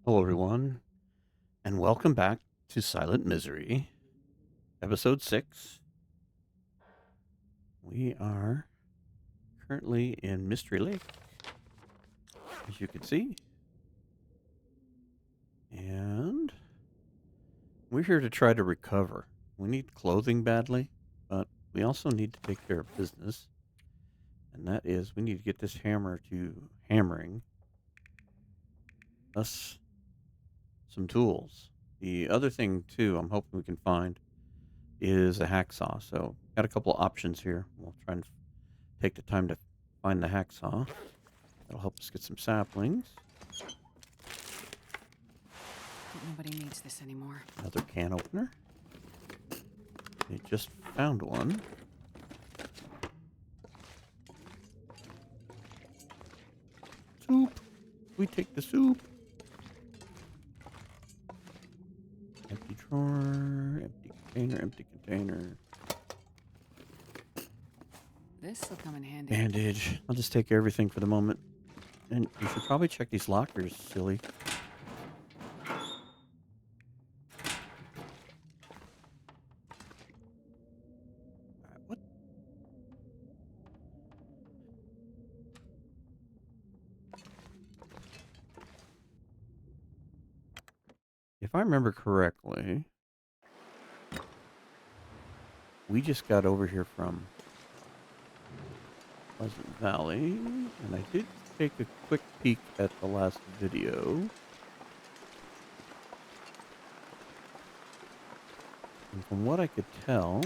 Hello, everyone, and welcome back to Silent Misery, Episode 6. We are currently in Mystery Lake, as you can see, and we're here to try to recover. We need clothing badly, but we also need to take care of business, and that is we need to get this hammer to hammering us some tools. The other thing, too, I'm hoping we can find is a hacksaw. So, got a couple of options here. We'll try and take the time to find the hacksaw. That'll help us get some saplings. Nobody needs this anymore. Another can opener. We just found one. Soup. We take the soup. Empty drawer. Empty container. Empty container. This'll come in handy. Bandage. I'll just take everything for the moment. And you should probably check these lockers, silly. What? If I remember correctly, we just got over here from Pleasant Valley, and I did take a quick peek at the last video. And from what I could tell,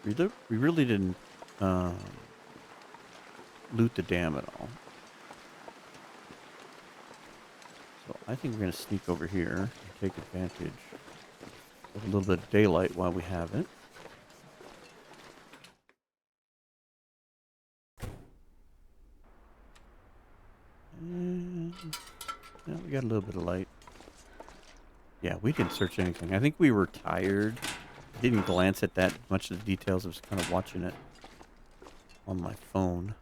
we really didn't loot the dam at all. So I think we're going to sneak over here and take advantage of a little bit of daylight while we have it. And yeah, we got a little bit of light. Yeah, we didn't search anything. I think we were tired. Didn't glance at that much of the details. I was kind of watching it on my phone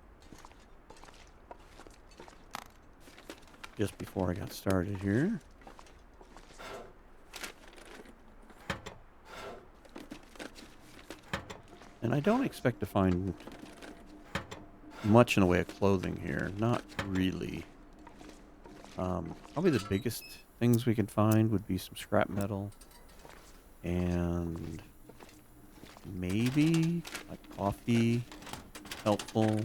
just before I got started here. And I don't expect to find much in the way of clothing here. Not really. Probably the biggest things we can find would be some scrap metal and maybe like coffee, helpful.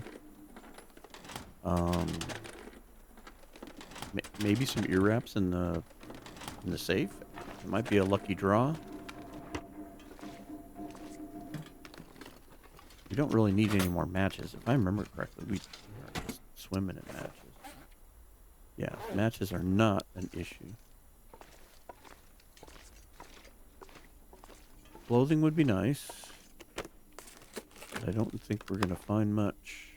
Maybe some ear wraps in the safe. It might be a lucky draw. We don't really need any more matches. If I remember correctly, we are just swimming in matches. Yeah, matches are not an issue. Clothing would be nice, but I don't think we're going to find much.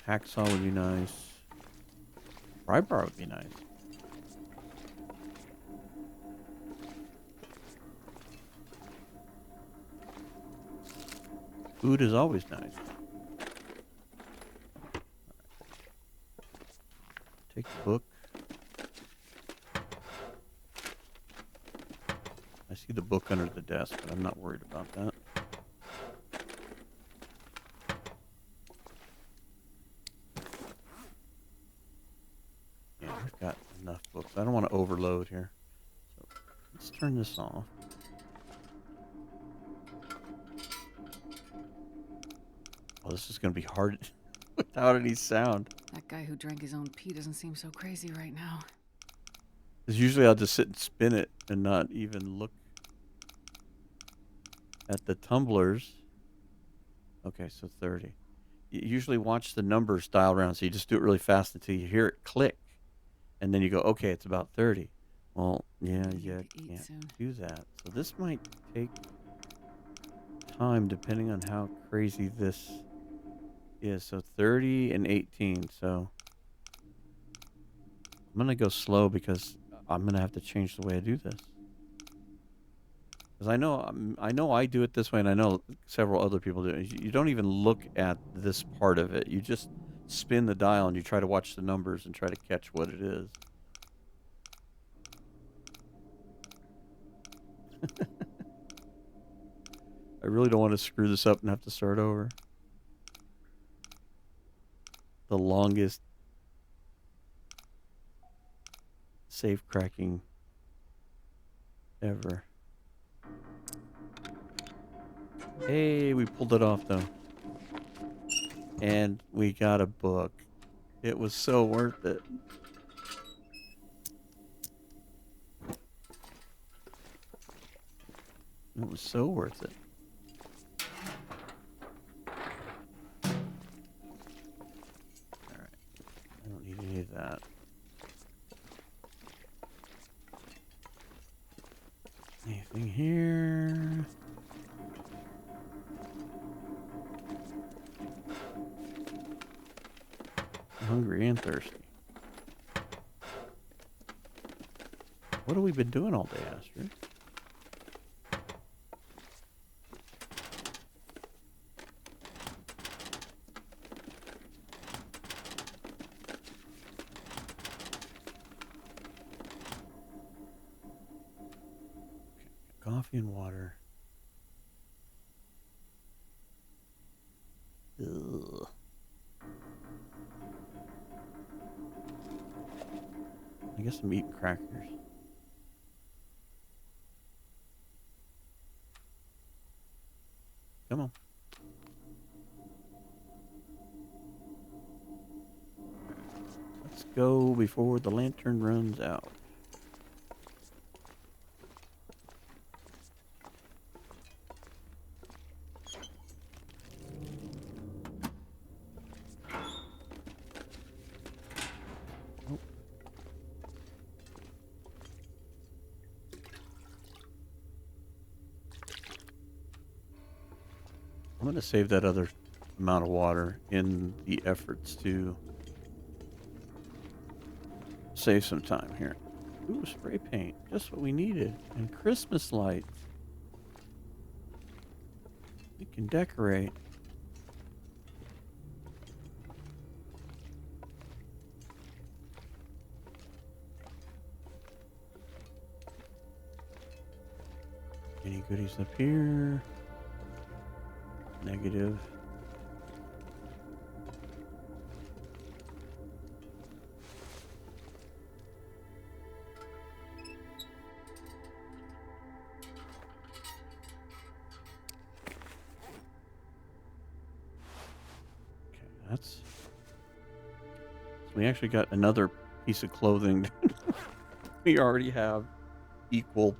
Hacksaw would be nice. Pry bar would be nice. Food is always nice. Take the book. I see the book under the desk, but I'm not worried about that. Yeah, we've got enough books. I don't want to overload here. So let's turn this off. Oh, this is going to be hard without any sound. That guy who drank his own pee doesn't seem so crazy right now. Because usually I'll just sit and spin it and not even look at the tumblers. Okay, so 30. You usually watch the numbers dial around, so you just do it really fast until you hear it click. And then you go, okay, it's about 30. Well, yeah, you can't do that. So this might take time depending on how crazy this is. So 30 and 18. So I'm going to go slow because I'm going to have to change the way I do this. Because I know I do it this way, and I know several other people do it. You don't even look at this part of it. You just spin the dial and you try to watch the numbers and try to catch what it is. I really don't want to screw this up and have to start over. The longest safe cracking ever. Hey, we pulled it off though. And we got a book. It was so worth it. It was so worth it. Alright. I don't need any of that. Anything here? I'm hungry and thirsty. What have we been doing all day, Astrid? Coffee and water. Ugh. I guess I'm eating crackers. Come on. Let's go before the lantern runs out. I'm going to save that other amount of water in the efforts to save some time here. Ooh, spray paint. Just what we needed. And Christmas lights. We can decorate. Any goodies up here? Negative. Okay, that's... So we actually got another piece of clothing we already have equal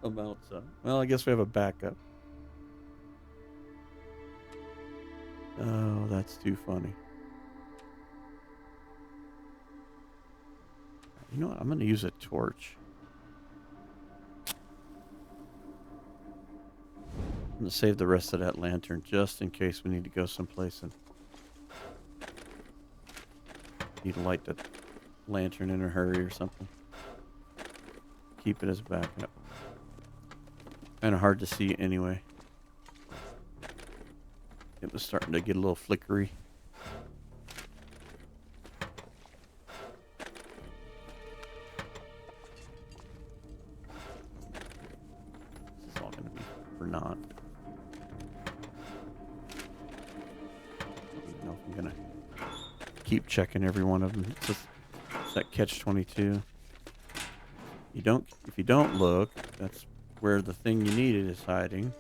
amounts of. Well, I guess we have a backup. Oh, that's too funny. You know what? I'm going to use a torch. I'm going to save the rest of that lantern just in case we need to go someplace and need to light the lantern in a hurry or something. Keep it as backup. Kind of hard to see anyway. It was starting to get a little flickery. This is all going to be for naught. I don't even know if I'm going to keep checking every one of them. It's that catch-22. If you don't look, that's where the thing you needed is hiding.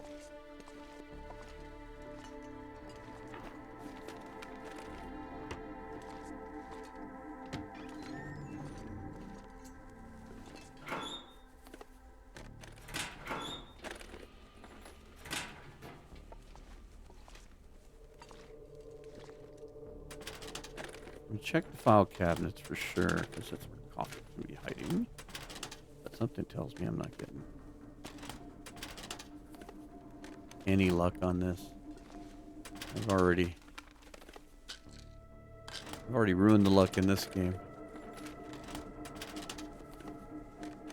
Check the file cabinets for sure, because that's where coffee can be hiding. But something tells me I'm not getting any luck on this. I've already ruined the luck in this game.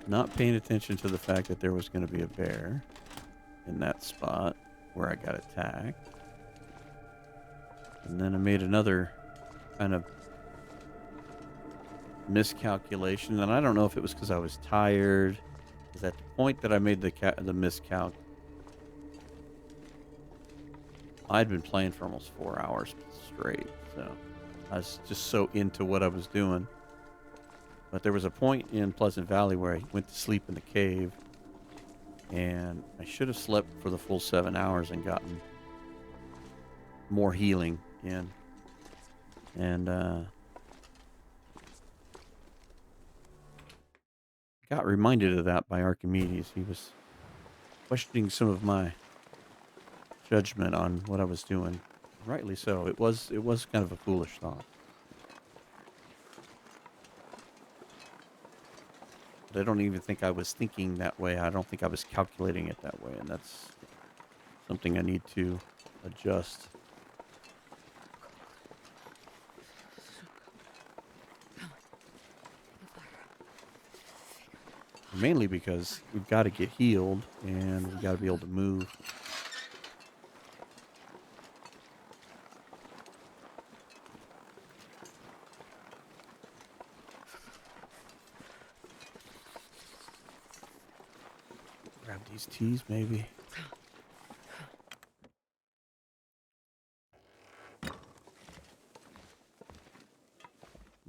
Not paying attention to the fact that there was going to be a bear in that spot where I got attacked. And then I made another kind of miscalculation, and I don't know if it was because I was tired. Because at the point that I made the miscalc, I'd been playing for almost 4 hours straight, so I was just so into what I was doing. But there was a point in Pleasant Valley where I went to sleep in the cave, and I should have slept for the full 7 hours and gotten more healing in. And got reminded of that by Archimedes. He was questioning some of my judgment on what I was doing. Rightly so. It was kind of a foolish thought. But I don't even think I was thinking that way. I don't think I was calculating it that way, and that's something I need to adjust. Mainly because we've got to get healed, and we've got to be able to move. Grab these teas, maybe.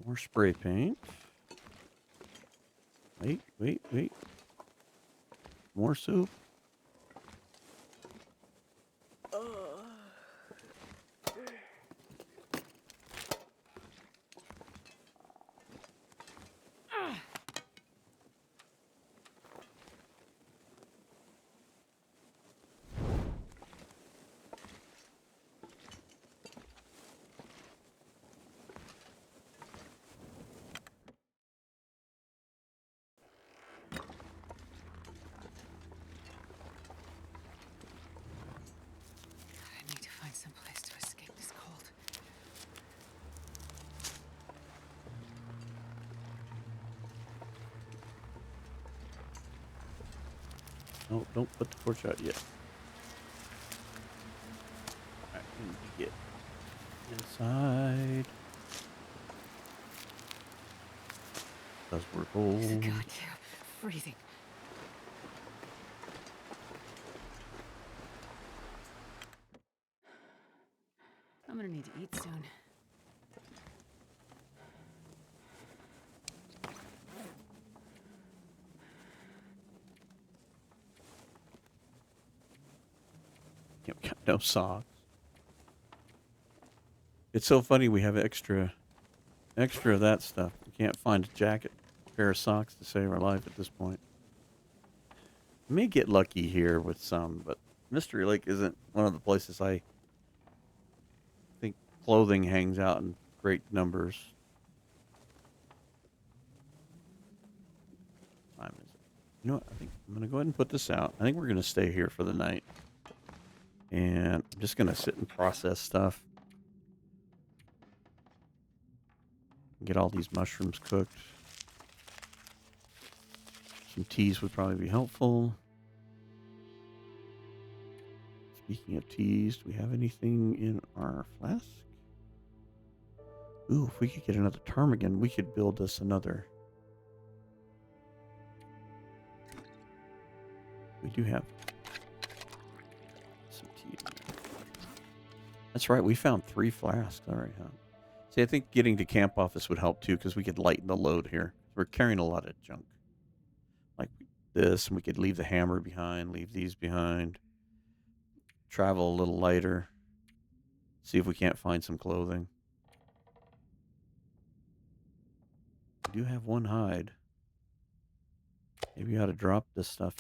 More spray paint. Wait. More soup. I need to find some place to escape this cold. No, don't put the torch out yet. Alright, we need to get inside. Because we're cold. Goddamn freezing. I'm gonna need to eat soon. Yeah, we got no socks. It's so funny we have extra of that stuff. We can't find a jacket, pair of socks to save our life at this point. May get lucky here with some, but Mystery Lake isn't one of the places I think clothing hangs out in great numbers. What time is it? You know what? I think I'm going to go ahead and put this out. I think we're going to stay here for the night. And I'm just going to sit and process stuff. Get all these mushrooms cooked. Some teas would probably be helpful. Speaking of teas, do we have anything in our flask? Ooh, if we could get another ptarmigan, we could build us another. We do have some tea in there. That's right, we found 3 flasks. All right, huh? See, I think getting to camp office would help too, because we could lighten the load here. We're carrying a lot of junk. Like this, and we could leave the hammer behind, leave these behind. Travel a little lighter. See if we can't find some clothing. We do have 1 hide. Maybe you ought to drop this stuff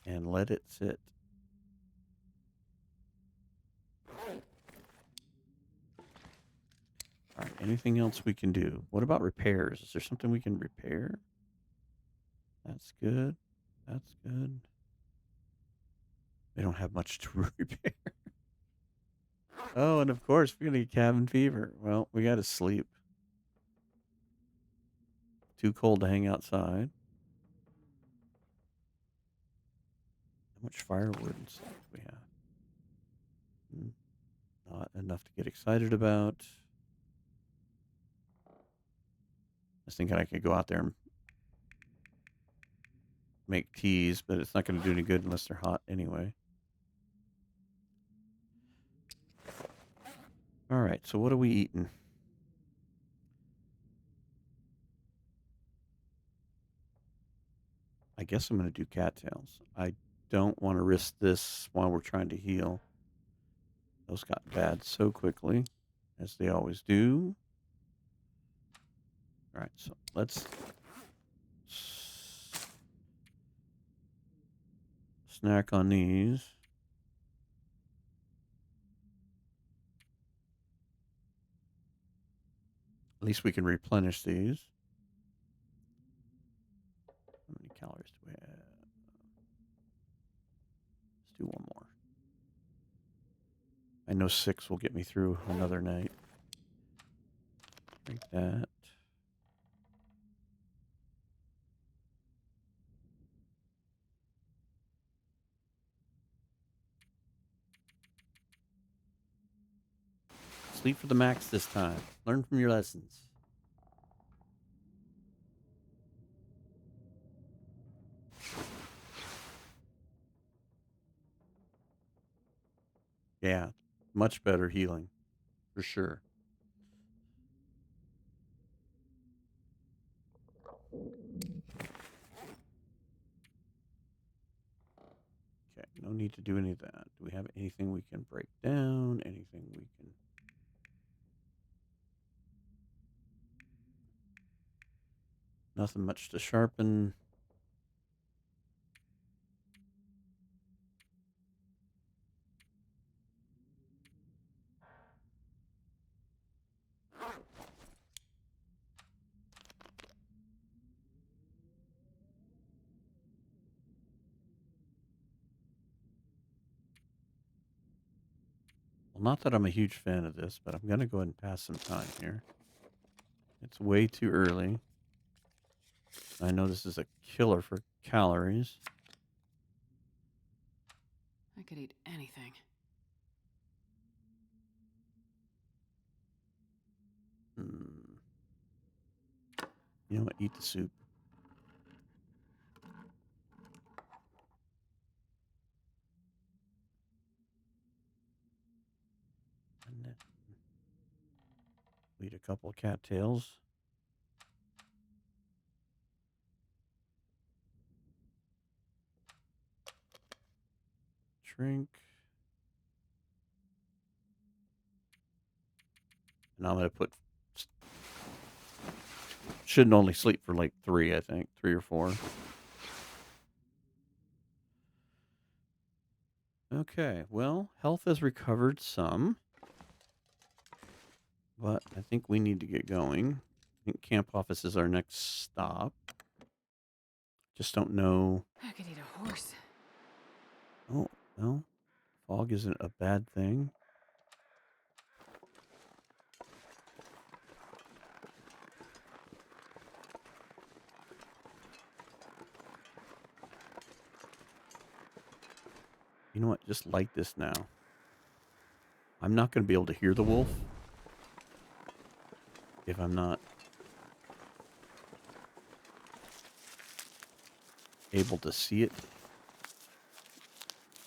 and let it sit. All right, anything else we can do? What about repairs? Is there something we can repair? That's good. That's good. We don't have much to repair. Oh, and of course, we're going to get cabin fever. Well, we got to sleep. Too cold to hang outside. How much firewood and stuff do we have? Not enough to get excited about. was thinking I could go out there and make teas, but it's not going to do any good unless they're hot anyway. All right, so what are we eating? I guess I'm going to do cattails. I don't want to risk this while we're trying to heal. Those got bad so quickly, as they always do. All right, so let's snack on these. At least we can replenish these. How many calories do we have? Let's do one more. I know 6 will get me through another night. Drink that. Sleep for the max this time. Learn from your lessons. Yeah, much better healing, for sure. Okay, no need to do any of that. Do we have anything we can break down? Anything we can... Nothing much to sharpen. Well, not that I'm a huge fan of this, but I'm going to go ahead and pass some time here. It's way too early. I know this is a killer for calories. I could eat anything. You know what? Eat the soup. And then eat a couple of cattails. Drink. And I'm going to put... Shouldn't only sleep for like 3, I think. 3 or 4. Okay, well, health has recovered some. But I think we need to get going. I think camp office is our next stop. Just don't know. I could eat a horse. Oh, well, fog isn't a bad thing. You know what? Just light this now. I'm not going to be able to hear the wolf if I'm not able to see it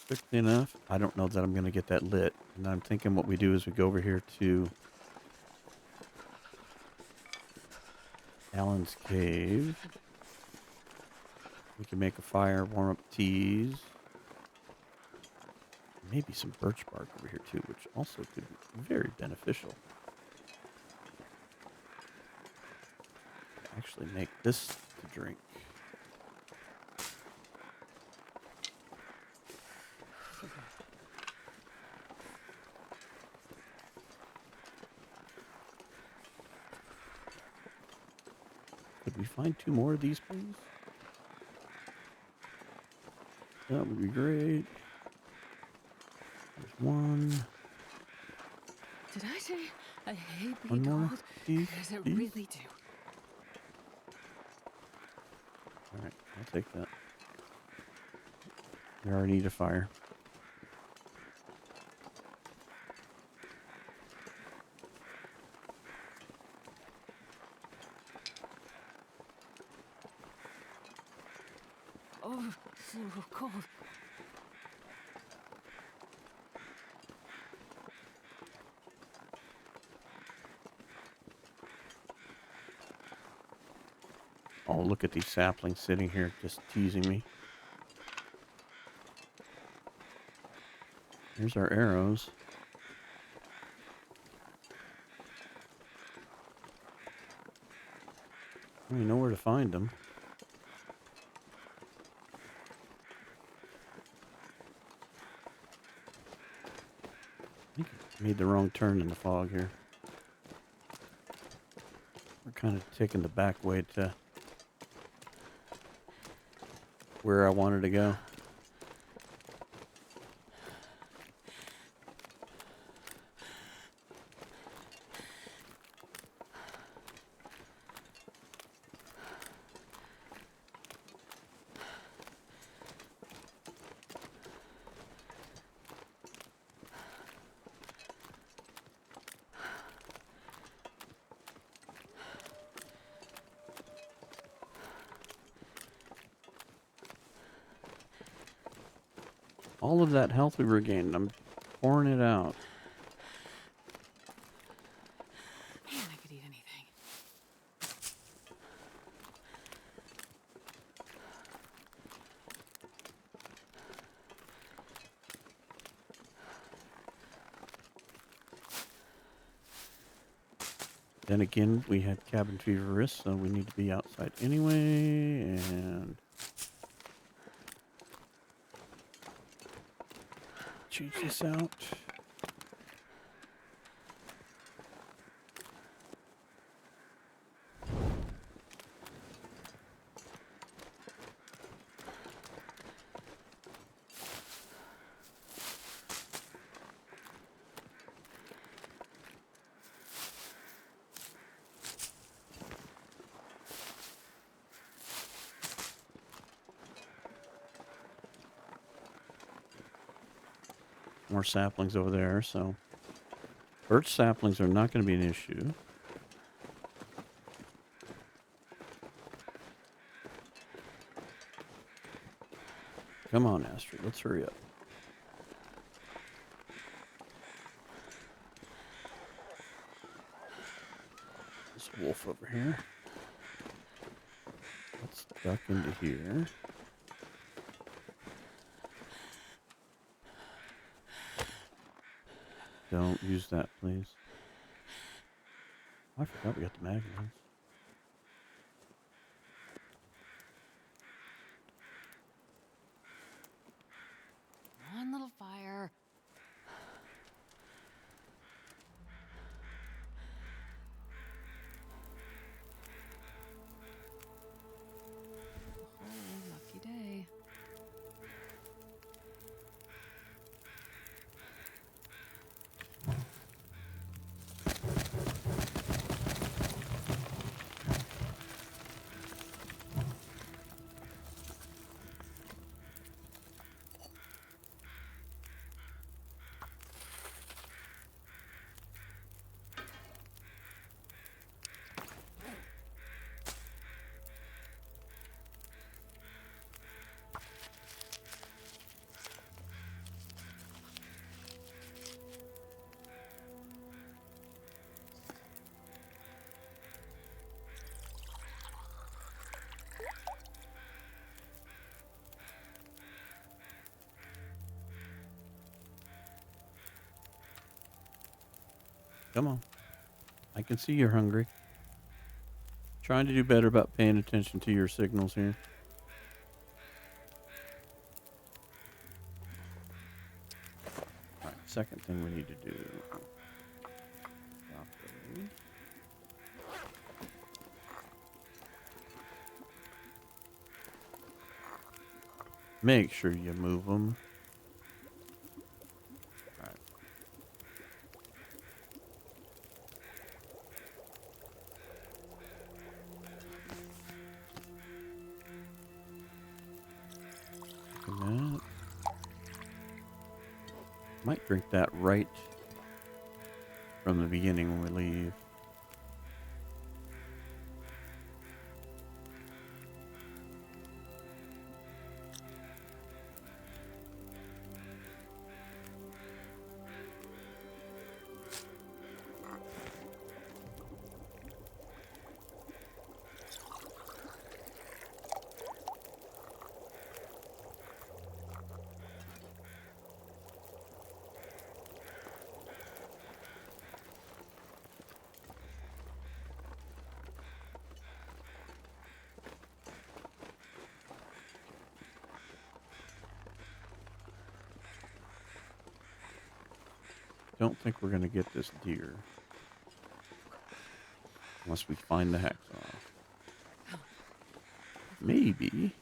quickly enough. I don't know that I'm going to get that lit. And I'm thinking what we do is we go over here to Alan's cave. We can make a fire, warm up teas. Maybe some birch bark over here too, which also could be very beneficial. Actually make this to drink. Could we find 2 more of these, please? That would be great. There's 1. Did I say I hate One being more, cold? please. Because I Please? really do. All right, I'll take that. We already need a fire. Oh, it's a little cold. Oh, look at these saplings sitting here just teasing me. Here's our arrows. We know where to find them. I think I made the wrong turn in the fog here. We're kind of taking the back way to where I wanted to go. All of that health we regained, I'm pouring it out. Man, I could eat anything. Then again, we had cabin fever risk, so we need to be outside anyway, and change this out. More saplings over there, so birch saplings are not going to be an issue. Come on, Astrid, let's hurry up. There's a wolf over here. Let's duck into here. Don't use that, please. I forgot we got the magnums. One little fire. Oh, lucky day. Come on. I can see you're hungry. Trying to do better about paying attention to your signals here. Alright, second thing we need to do. Drop those. Make sure you move them. Alright. That. Might drink that right from the beginning when we leave. don't think we're going to get this deer. Unless we find the hacksaw. Maybe.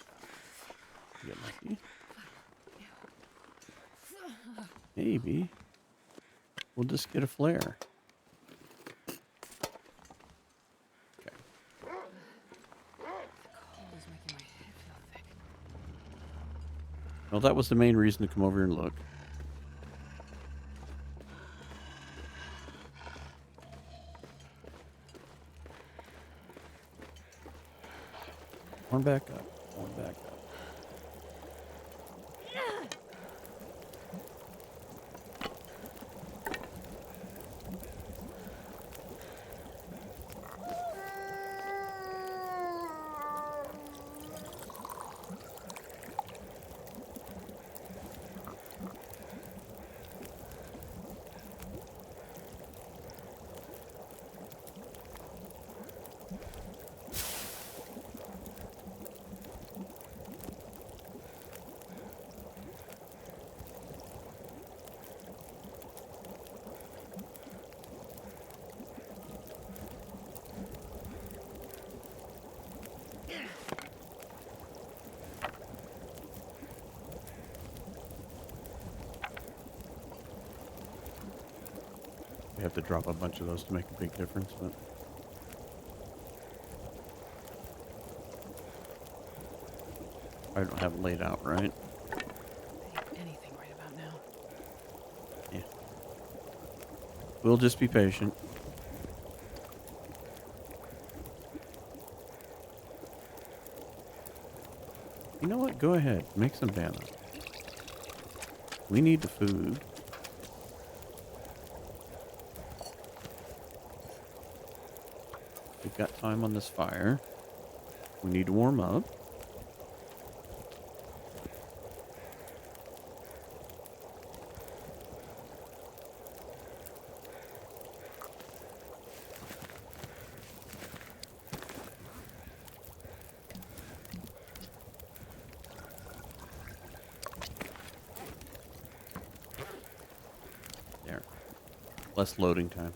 Get lucky. Maybe. We'll just get a flare. Okay. Cold is making my head feel thick. Well, that was the main reason to come over here and look. Warm back up. Warm back up. We have to drop a bunch of those to make a big difference, but I don't have it laid out right. Anything right about now. Yeah. We'll just be patient. You know what? Go ahead. Make some banana. We need the food. We've got time on this fire. We need to warm up. There. Less loading time.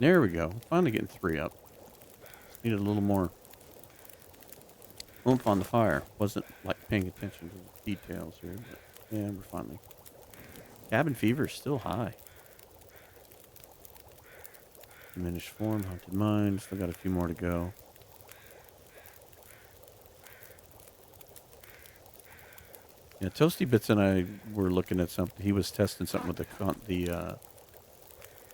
There we go. Finally getting 3 up. Needed a little more oomph on the fire. Wasn't like paying attention to the details here, but yeah, we're finally. Cabin fever is still high. Diminished form, haunted mind. Still got a few more to go. Yeah, Toasty Bits and I were looking at something. He was testing something with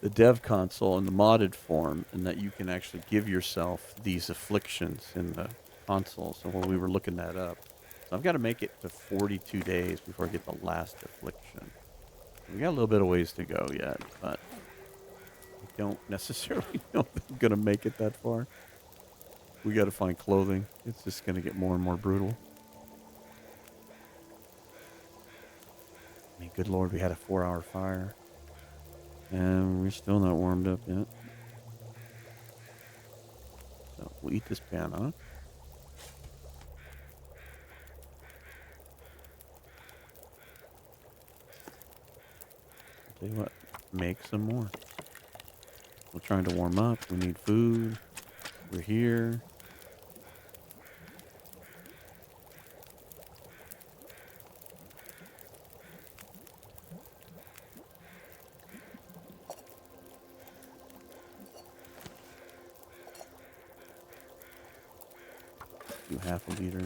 the dev console in the modded form, and that you can actually give yourself these afflictions in the console. So when we were looking that up, so I've got to make it to 42 days before I get the last affliction. We got a little bit of ways to go yet, but I don't necessarily know if I'm going to make it that far. We got to find clothing. It's just going to get more and more brutal. I mean, good Lord, we had a 4-hour fire. And we're still not warmed up yet. So we'll eat this banana. I'll tell you what, make some more. We're trying to warm up. We need food. We're here. Do half a liter.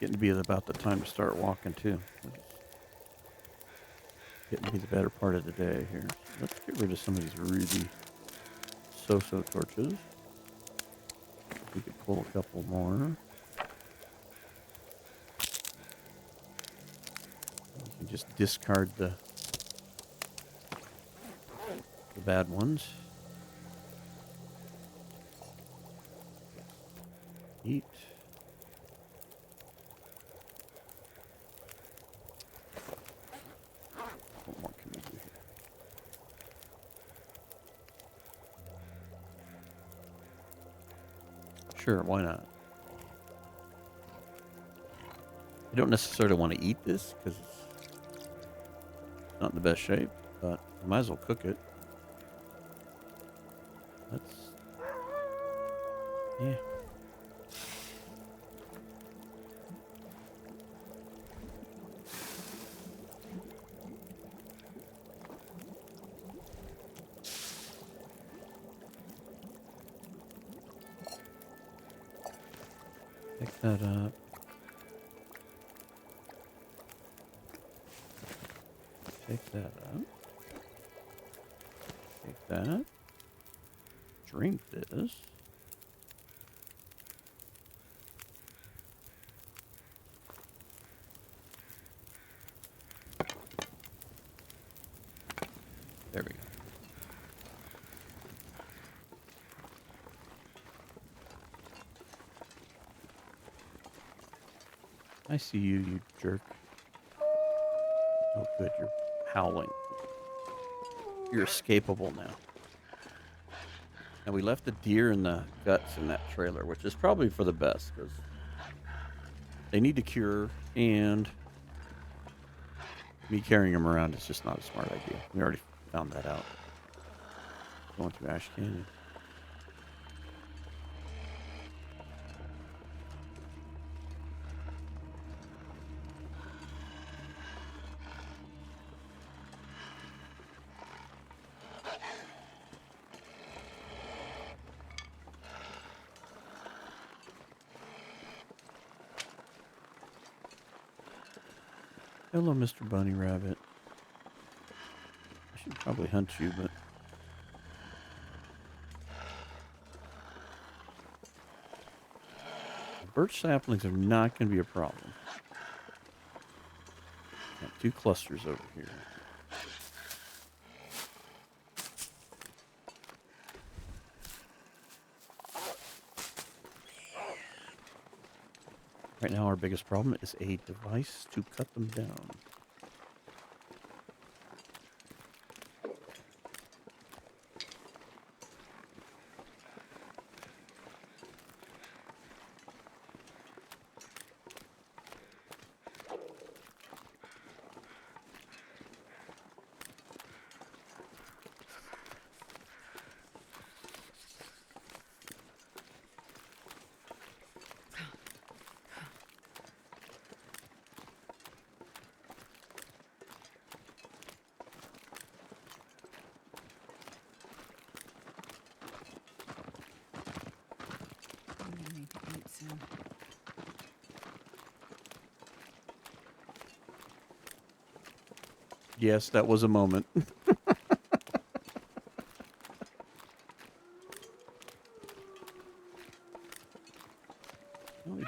Getting to be about the time to start walking too. Getting to be the better part of the day here. Let's get rid of some of these really so-so torches. We could pull a couple more. We can just discard the bad ones. Eat. What more can we do here? Sure, why not? I don't necessarily want to eat this because it's not in the best shape, but I might as well cook it. Yeah. Pick that up. Take that up. Take that. Drink this. There we go. I see you, you jerk. Oh, good. You're howling. You're escapable now. And we left the deer and the guts in that trailer, which is probably for the best because they need to cure, and me carrying them around is just not a smart idea. We already found that out. Going through Ash Canyon. Hello, Mr. Bunny Rabbit. I should probably hunt you, but... birch saplings are not going to be a problem. Got 2 clusters over here. Right now our biggest problem is a device to cut them down. Yes, that was a moment. No, you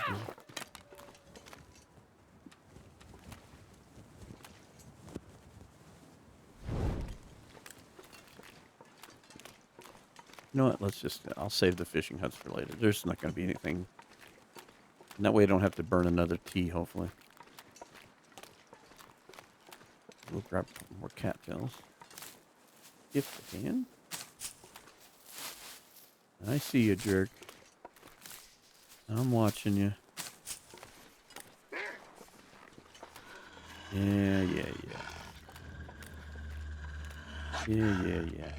know what? Let's just... I'll save the fishing huts for later. There's not going to be anything. And that way I don't have to burn another tea, hopefully. We'll grab more cattails. If I can. I see you, jerk. I'm watching you. Yeah. Yeah.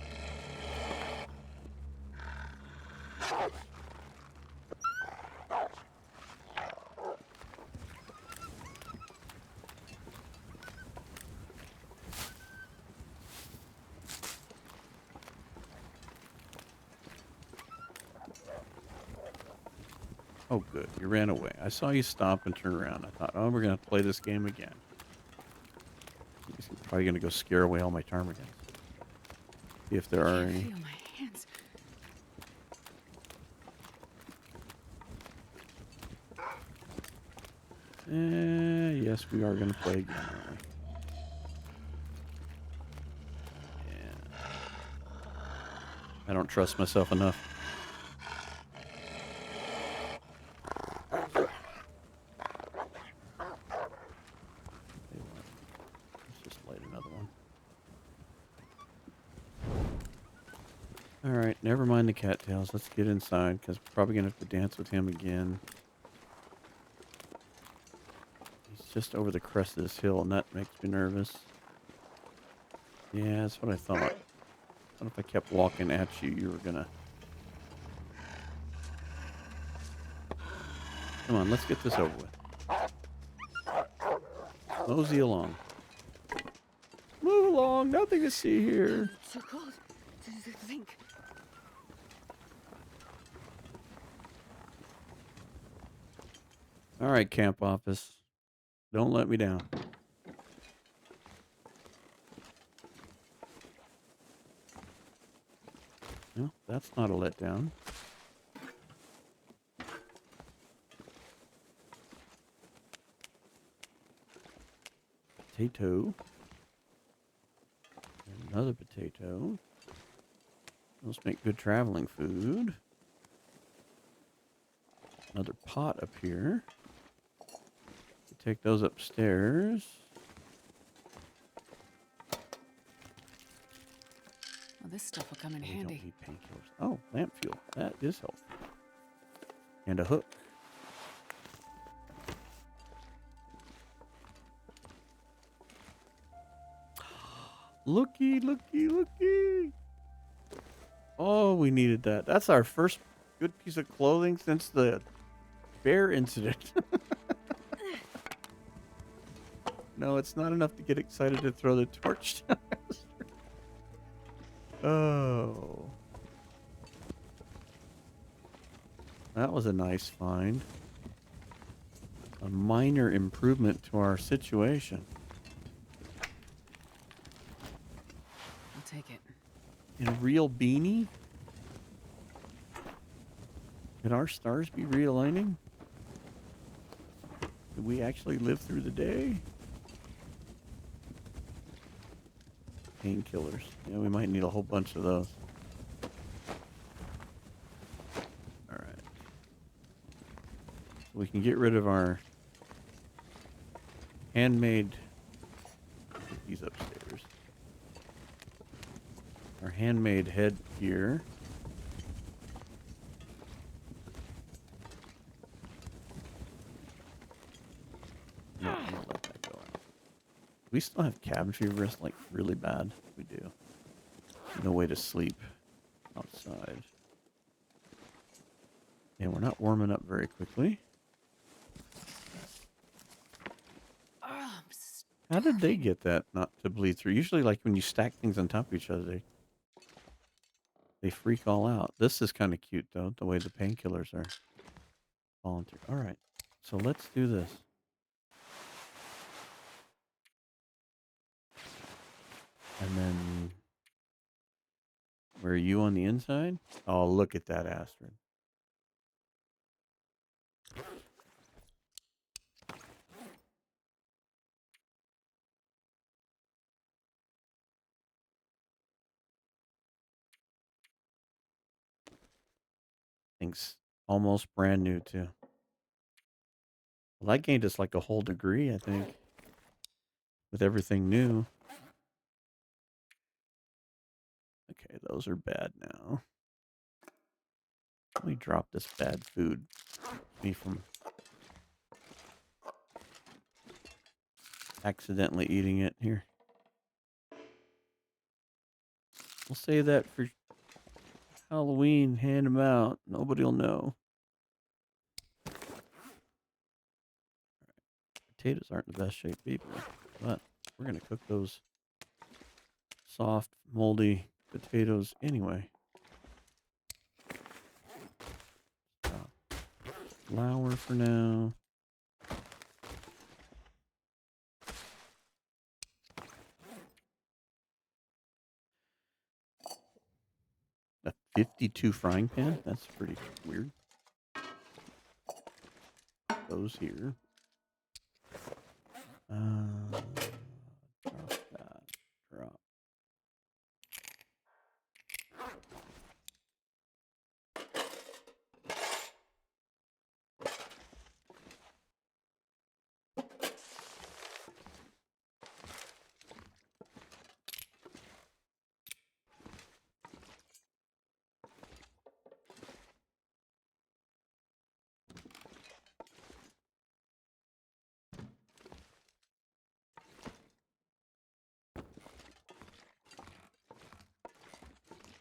Oh, good. You ran away. I saw you stop and turn around. I thought, oh, we're going to play this game again. He's probably going to go scare away all my ptarmigans. See if there are any. I feel my hands. Yes, we are going to play again, aren't we? Yeah. I don't trust myself enough. Tell you what, let's just light another one. Alright, never mind the cattails. Let's get inside, because we're probably going to have to dance with him again. He's just over the crest of this hill, and that makes me nervous. Yeah, that's what I thought. What if I kept walking at you? You were gonna... Come on, let's get this over with. Mosey along. Move along, nothing to see here. It's so cold to think. Alright, camp office. Don't let me down. No, that's not a letdown. Potato. Another potato. Those make good traveling food. Another pot up here. Take those upstairs. Well, this stuff will come in We handy. don't need painkillers. Oh, lamp fuel. That is helpful. And a hook. Looky, looky, looky. Oh, we needed that. That's our first good piece of clothing since the bear incident. No, it's not enough to get excited to throw the torch down. Oh. That was a nice find. A minor improvement to our situation. I'll take it. And a real beanie? Could our stars be realigning? Did we actually live through the day? Painkillers. Yeah, we might need a whole bunch of those. Alright. So we can get rid of our handmade... These upstairs. Our handmade head gear. No, I'm gonna let that go out. We still have cabin fever, like really bad. We do. No way to sleep outside. And we're not warming up very quickly. Oh, How did they get that not to bleed through? Usually, like when you stack things on top of each other, they freak all out. This is kind of cute though, the way the painkillers are falling through. All right, so let's do this. And then, where are you on the inside? Oh, look at that, Astrid. Thing's almost brand new too. Well, that gained us like a whole degree, I think, with everything new. Okay, those are bad now. Let me drop this bad food. Me from accidentally eating it here. We'll save that for Halloween. Hand them out. Nobody will know. Potatoes aren't the best shaped people, but we're going to cook those soft, moldy potatoes anyway. Flour for now. A 52 frying pan? That's pretty weird. Those here. Drop that. Drop.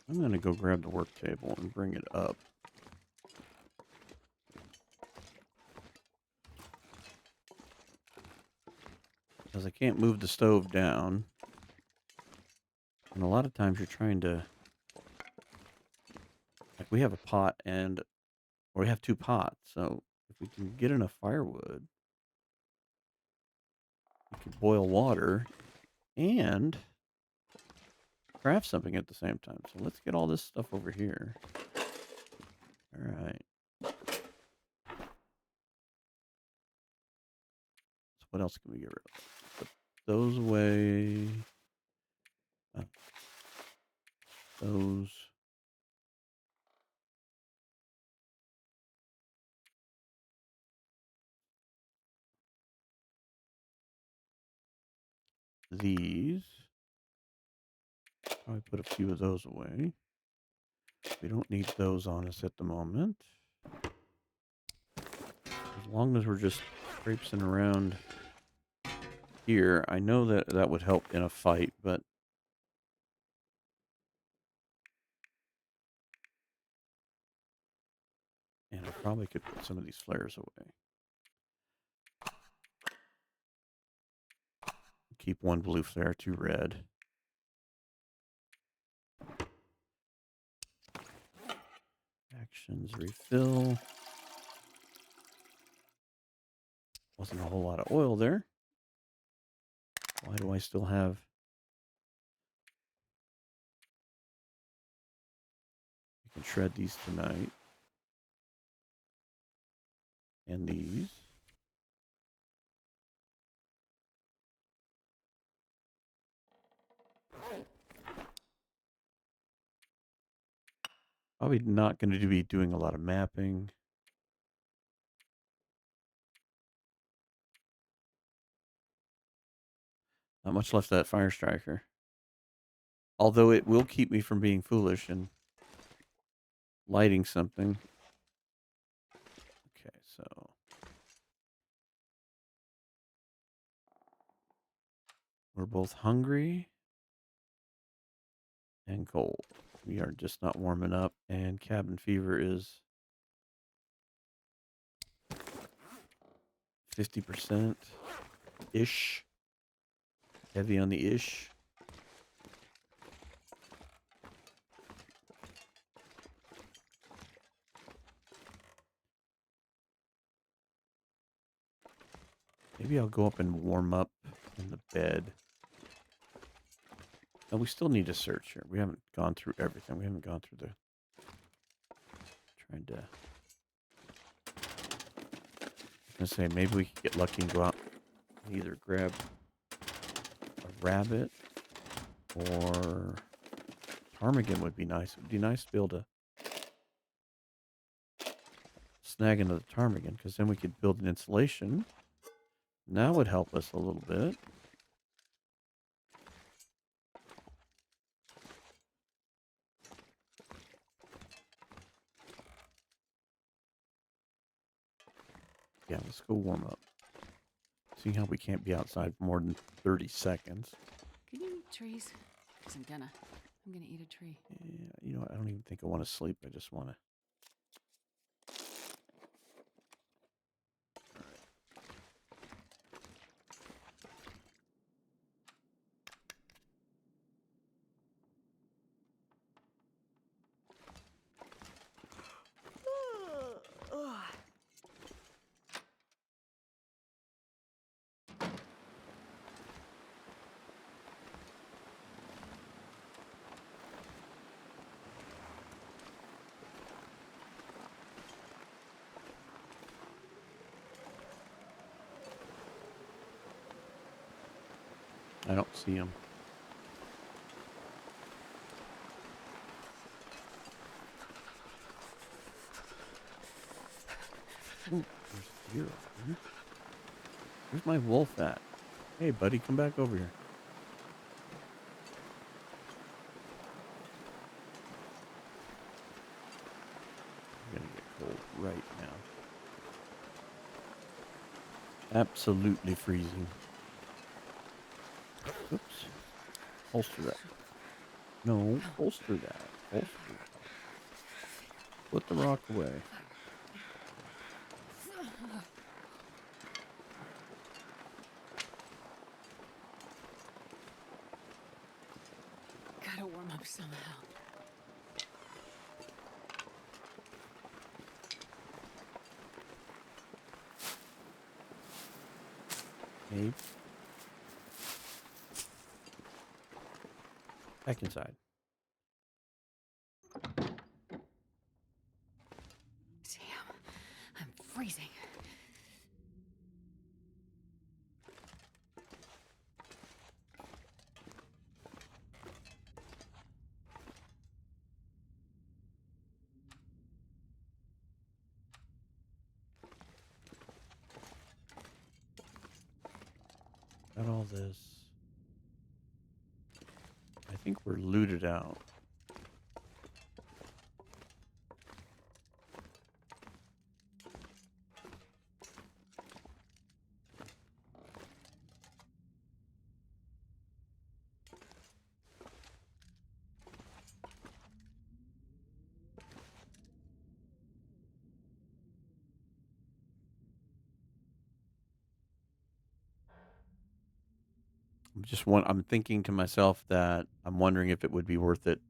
I'm going to go grab the work table and bring it up. Because I can't move the stove down. And a lot of times you're trying to... Like we have a pot and... Or we have 2 pots. So if we can get enough firewood, we can boil water and craft something at the same time. So let's get all this stuff over here. All right. So what else can we get rid of? Put those away. Those. These. Probably put a few of those away. We don't need those on us at the moment. As long as we're just traipsing around here, I know that that would help in a fight, but... And I probably could put some of these flares away. Keep 1 blue flare, 2 red. Actions refill. Wasn't a whole lot of oil there. Why do I still have... I can shred these tonight. And these. Probably not going to be doing a lot of mapping. Not much left of that fire striker. Although it will keep me from being foolish and lighting something. Okay, so... We're both hungry and cold. We are just not warming up, and cabin fever is 50%-ish. Heavy on the ish. Maybe I'll go up and warm up in the bed. And we still need to search here. We haven't gone through everything. We haven't gone through the... Trying to... I was going to say, maybe we could get lucky and go out and either grab a rabbit or... Ptarmigan would be nice. It would be nice to be able to snag another ptarmigan, because then we could build an insulation. And that would help us a little bit. Yeah, let's go warm up. See how we can't be outside for more than 30 seconds. Can you eat trees? Because I'm gonna eat a tree. Yeah, you know what? I don't even think I want to sleep. I just want to... I don't see him. Ooh, there's a deer over here. Where's my wolf at? Hey, buddy, come back over here. I'm gonna get cold right now. Absolutely freezing. Oops. Holster that. No, holster that. Holster that. Put the rock away. Gotta warm up somehow. Hey. Back inside. Damn, I'm freezing. Got all this. I think we're looted out. I'm thinking to myself that I'm wondering if it would be worth it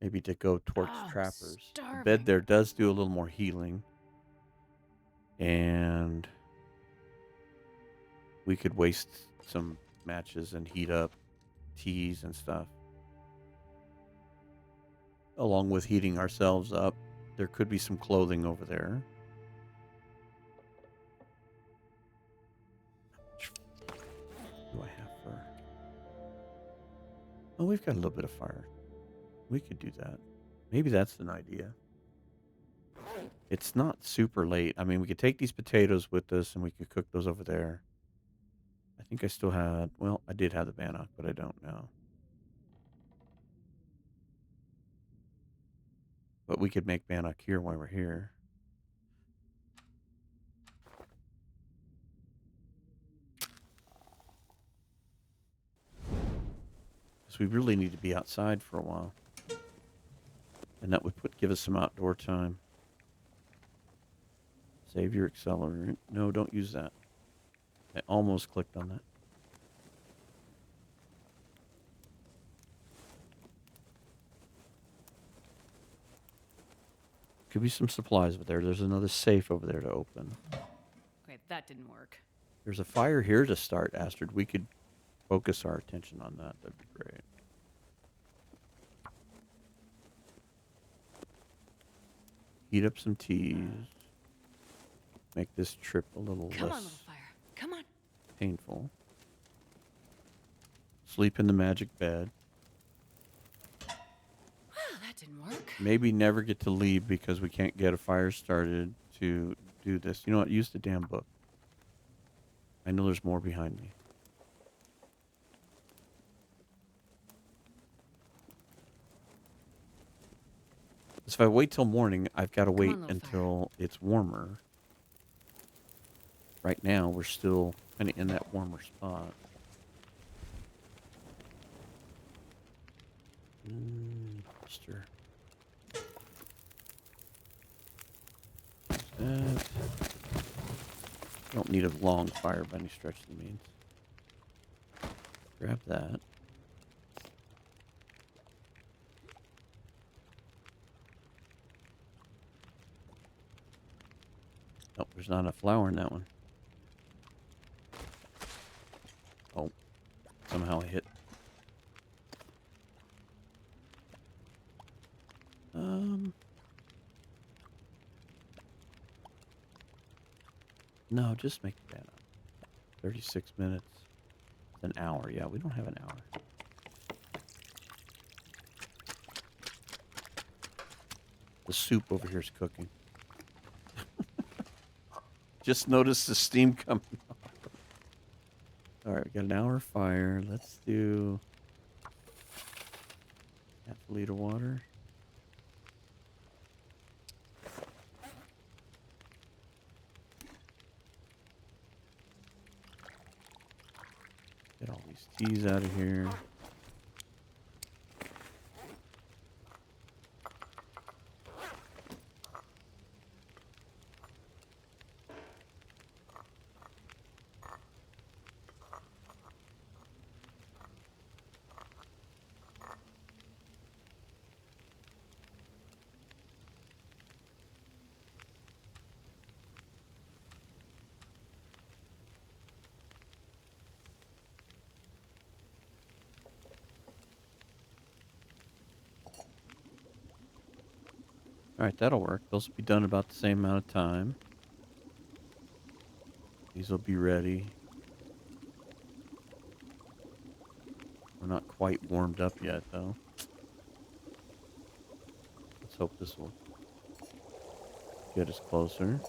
maybe to go torch Oh, I'm trappers. The bed starving. there does do a little more healing. And we could waste some matches and heat up teas and stuff. Along with heating ourselves up. There could be some clothing over there. How much do I have for? Oh, we've got a little bit of fire. We could do that. Maybe that's an idea. It's not super late. I mean, we could take these potatoes with us and we could cook those over there. I think I still had, well, I did have the bannock, but I don't know. But we could make bannock here while we're here. Because we really need to be outside for a while. And that would give us some outdoor time. Save your accelerant. No, don't use that. I almost clicked on that. Could be some supplies over there. There's another safe over there to open. Okay, that didn't work. There's a fire here to start, Astrid. We could focus our attention on that. That'd be great. Heat up some teas. Make this trip a little Come on, less little fire. Come on. painful. Sleep in the magic bed. Well, that didn't work. Maybe never get to leave because we can't get a fire started to do this. You know what? Use the damn book. I know there's more behind me. So if I wait till morning, I've got to wait little until it's warmer. Right now, we're still kind of in that warmer spot. Holster. That. Don't need a long fire by any stretch of the means. Grab that. Oh, there's not enough flour in that one. Oh, somehow I hit. No, just make the banner. 36 minutes. An hour. Yeah, we don't have an hour. The soup over here is cooking. Just noticed the steam coming off. All right, we got an hour fire. Let's do half a liter water. Get all these teas out of here. All right, that'll work. Those will be done about the same amount of time. These will be ready. We're not quite warmed up yet, though. Let's hope this will get us closer.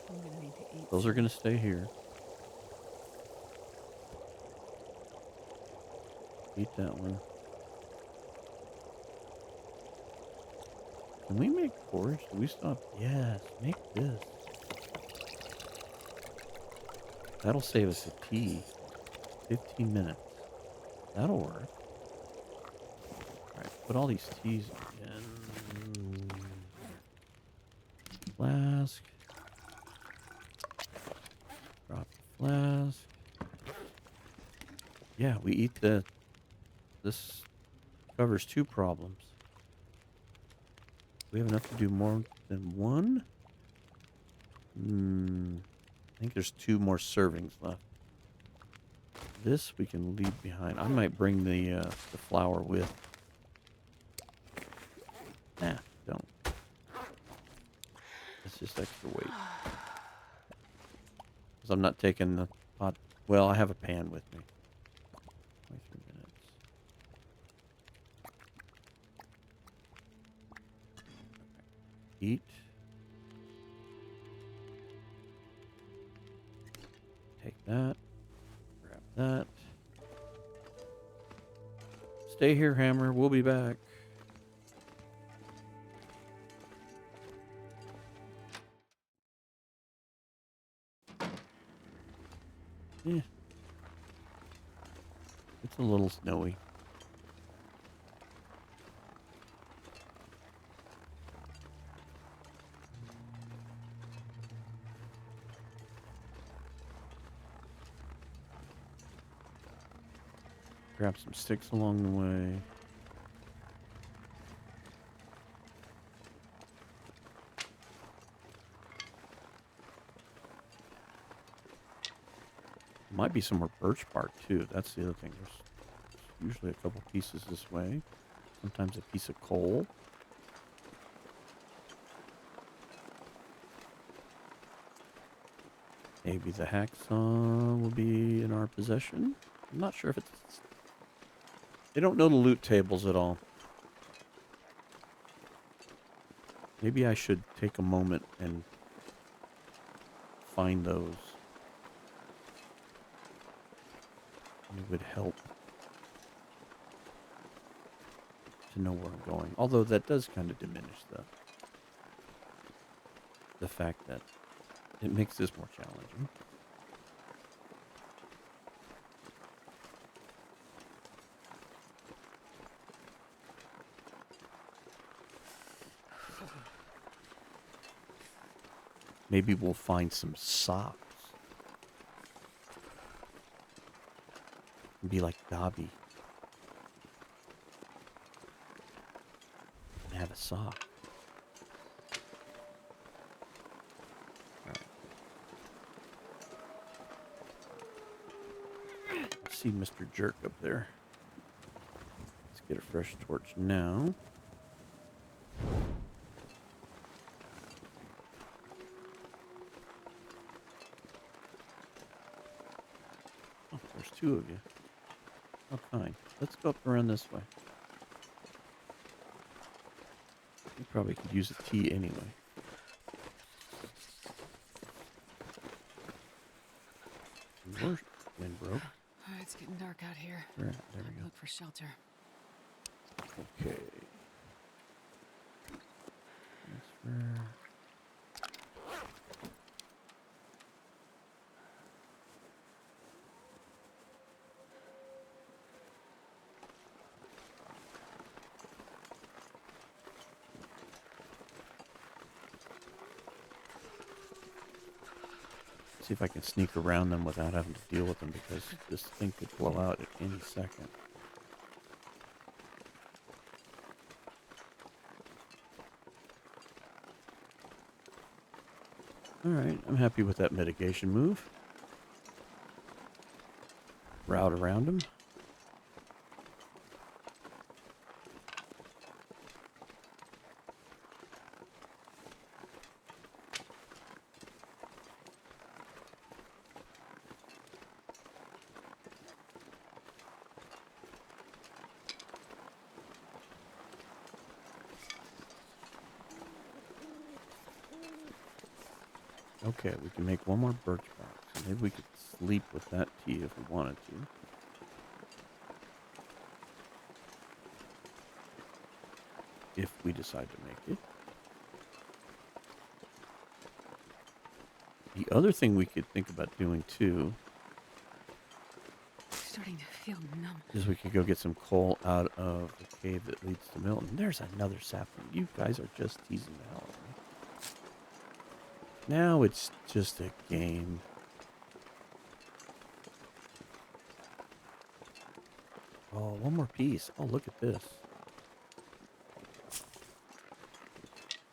I'm gonna need to eat. Those are going to stay here. Eat that one. Can we make porridge? Do we stop? Yes, make this. That'll save us a tea. 15 minutes. That'll work. Alright, put all these teas in. Flask. Drop the flask. Yeah, we eat the... This covers 2 problems. We have enough to do more than 1? I think there's 2 more servings left. This we can leave behind. I might bring the flour with. Nah, don't. It's just extra weight. Because I'm not taking the pot. Well, I have a pan with me. 23 minutes. Eat. Take that. Grab that. Stay here, Hammer. We'll be back. Yeah. It's a little snowy. Grab some sticks along the way. Might be some more birch bark too. That's the other thing. There's usually a couple pieces this way. Sometimes a piece of coal. Maybe the hacksaw will be in our possession. I'm not sure if it's... They don't know the loot tables at all. Maybe I should take a moment and find those. It would help to know where I'm going. Although that does kind of diminish the fact that it makes this more challenging. Maybe we'll find some socks. And be like Dobby. And have a sock. Alright. I see Mr. Jerk up there. Let's get a fresh torch now. two of you. How kind. Let's go up around this way. You probably could use a tea anyway. Your wind broke. Oh, it's getting dark out here. There we go. Look for shelter. Okay. Transfer. See if I can sneak around them without having to deal with them, because this thing could blow out at any second. Alright, I'm happy with that mitigation move. Route around them. Okay, we can make one more birch box. Maybe we could sleep with that tea if we wanted to. If we decide to make it. The other thing we could think about doing too Starting to feel numb. is we could go get some coal out of the cave that leads to Milton. There's another sapling. You guys are just teasing the hell out of me. Now it's just a game. Oh, one more piece. Oh, look at this.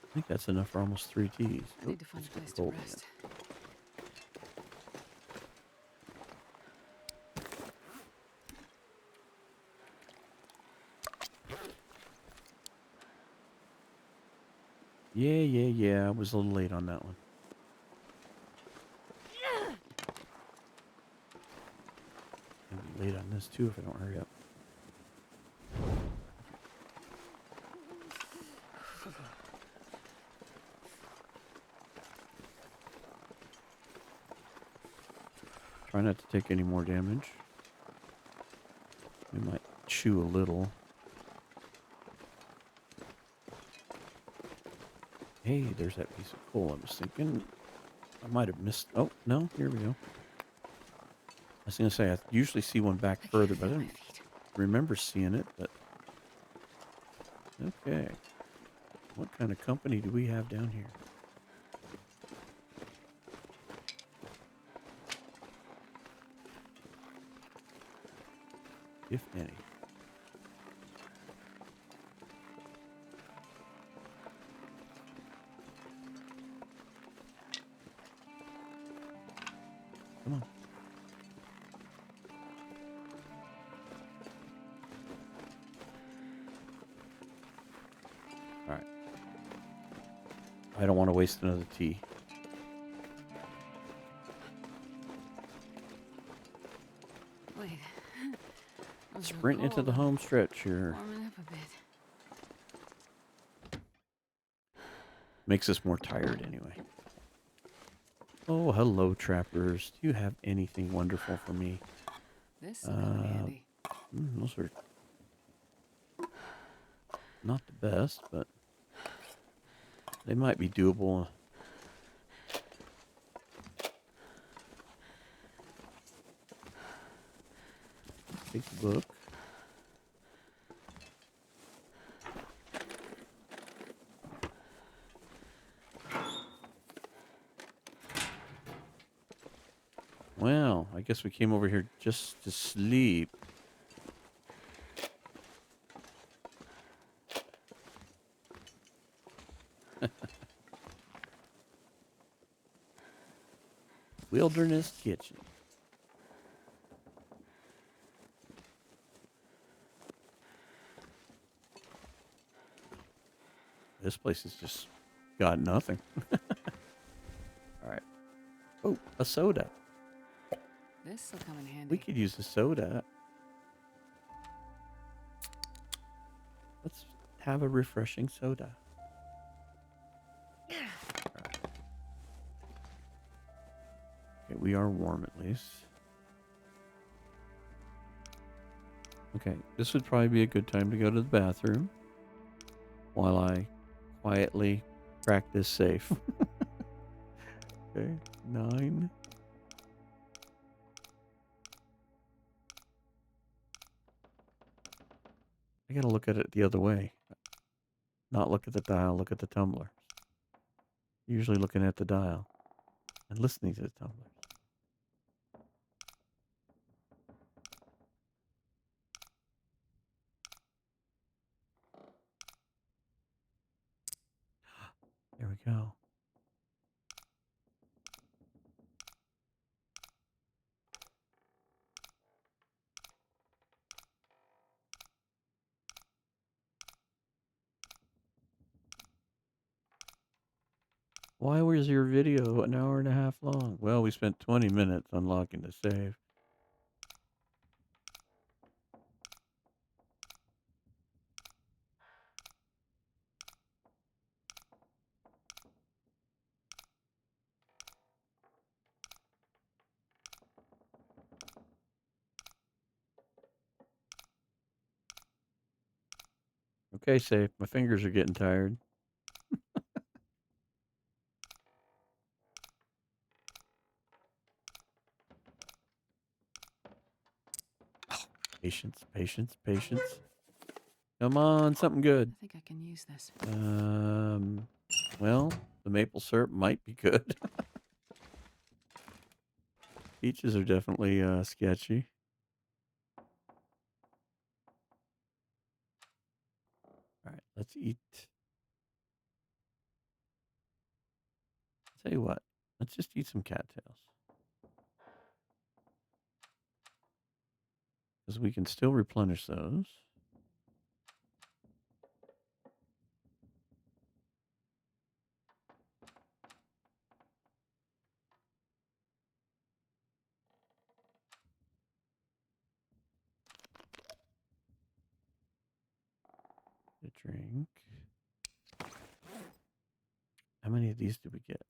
I think that's enough for almost 3 teas. I need to find a place to rest. Yeah. I was a little late on that one. I'll be late on this too if I don't hurry up. Try not to take any more damage. We might chew a little. Hey, there's that piece of coal. I was thinking I might have missed. Oh, no, here we go. I was going to say, I usually see one back further, but I don't remember seeing it. But okay. What kind of company do we have down here? If any. Come on. All right. I don't want to waste another tea. Wait. Sprint into the home stretch here. Warming up a bit. Makes us more tired anyway. Oh, hello, trappers. Do you have anything wonderful for me? This will come in handy. Those are not the best, but they might be doable. Take the book. Well, I guess we came over here just to sleep. Wilderness Kitchen. This place has just got nothing. All right. Oh, a soda. This'll come in handy. We could use the soda. Let's have a refreshing soda. Right. Okay, we are warm at least. Okay, this would probably be a good time to go to the bathroom while I quietly crack this safe. Okay, 9. I gotta look at it the other way. Not look at the dial, look at the tumbler. Usually looking at the dial and listening to the tumbler. There we go. Why was your video an hour and a half long? Well, we spent 20 minutes unlocking the save. Okay, safe. My fingers are getting tired. Patience, patience, patience. Come on, something good. I think I can use this. Well, the maple syrup might be good. Peaches are definitely sketchy. All right, let's eat. Tell you what, let's just eat some cattails. Because we can still replenish those. A drink. How many of these did we get?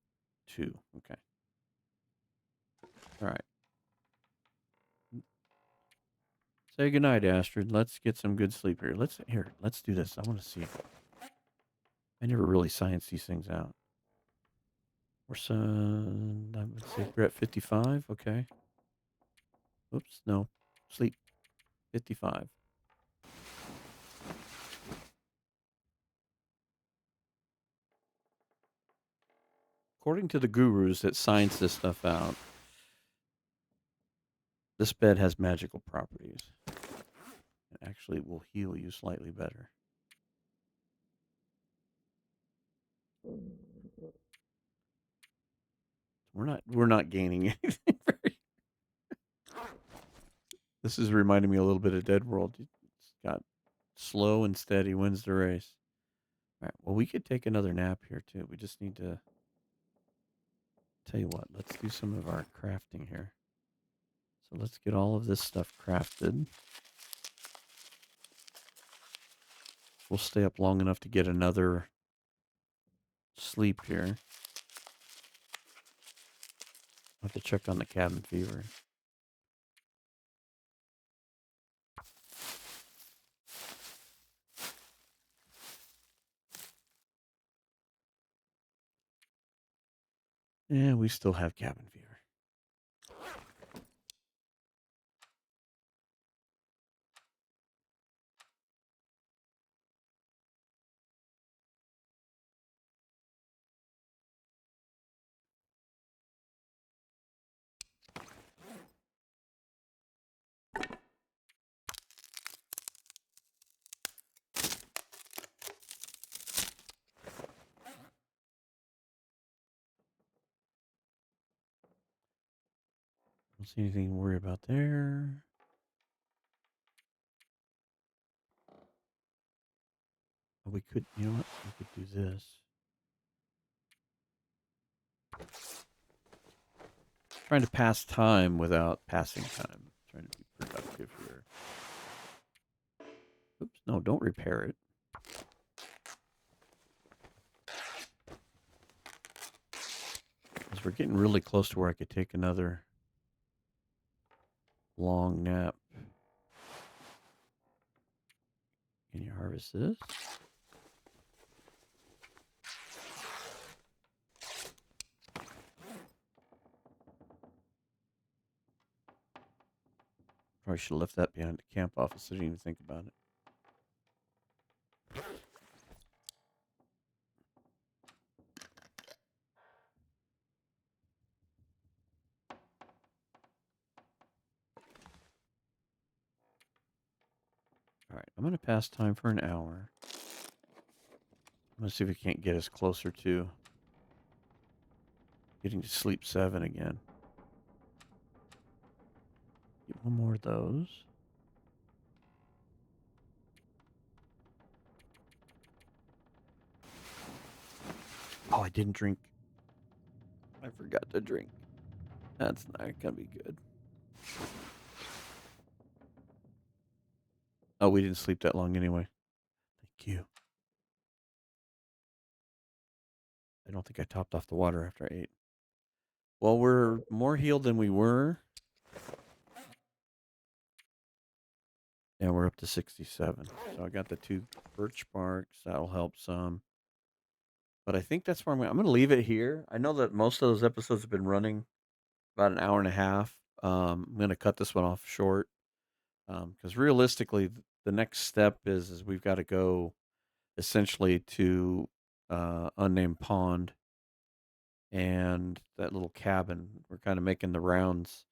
2. Okay. All right. Say goodnight, Astrid. Let's get some good sleep here. Let's do this. I want to see. I never really science these things out. I would say we're at 55. Okay. Oops, no. Sleep. 55. According to the gurus that science this stuff out, this bed has magical properties. It actually will heal you slightly better. We're not gaining anything. This is reminding me a little bit of Deadworld. It's got slow and steady wins the race. All right. Well, we could take another nap here too. We just need to tell you what. Let's do some of our crafting here. So let's get all of this stuff crafted. We'll stay up long enough to get another sleep here. I'll have to check on the cabin fever. Yeah, we still have cabin fever. Don't see anything to worry about there. Oh, we could, you know what? We could do this. trying to pass time without passing time. Trying to be productive here. Oops, no, don't repair it. Because we're getting really close to where I could take another long nap. Can you harvest this? Probably should have left that behind the camp office so I didn't even think about it. All right, I'm going to pass time for an hour. I'm going to see if we can't get us closer to getting to sleep 7 again. Get one more of those. Oh, I didn't drink. I forgot to drink. That's not going to be good. Oh, we didn't sleep that long anyway. Thank you. I don't think I topped off the water after I ate. Well, we're more healed than we were. And we're up to 67. So I got the 2 birch barks. That'll help some. But I think that's where I'm going to leave it here. I know that most of those episodes have been running about an hour and a half. I'm going to cut this one off short. Because realistically, the next step is we've got to go essentially to Unnamed Pond and that little cabin. We're kind of making the rounds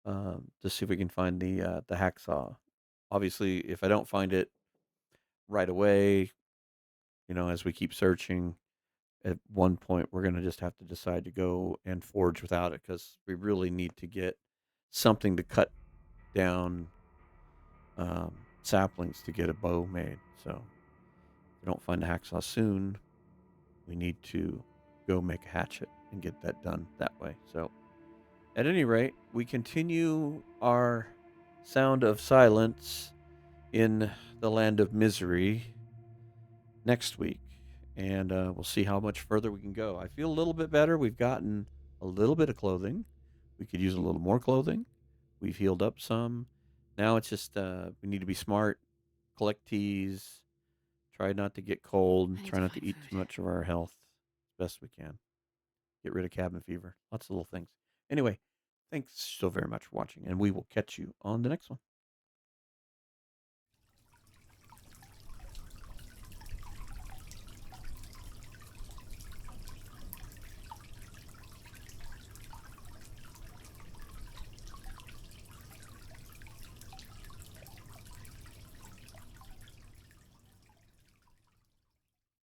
to see if we can find the hacksaw. Obviously, if I don't find it right away, as we keep searching, at one point we're going to just have to decide to go and forge without it because we really need to get something to cut down saplings to get a bow made. So if we don't find a hacksaw soon, we need to go make a hatchet and get that done that way. So at any rate, we continue our sound of silence in the land of misery next week. And we'll see how much further we can go. I feel a little bit better. We've gotten a little bit of clothing. We could use a little more clothing. We've healed up some. Now it's just we need to be smart, collect teas, try not to get cold, I need try to not to find eat food. too much of our health as best we can. Get rid of cabin fever. Lots of little things. Anyway, thanks so very much for watching, and we will catch you on the next one.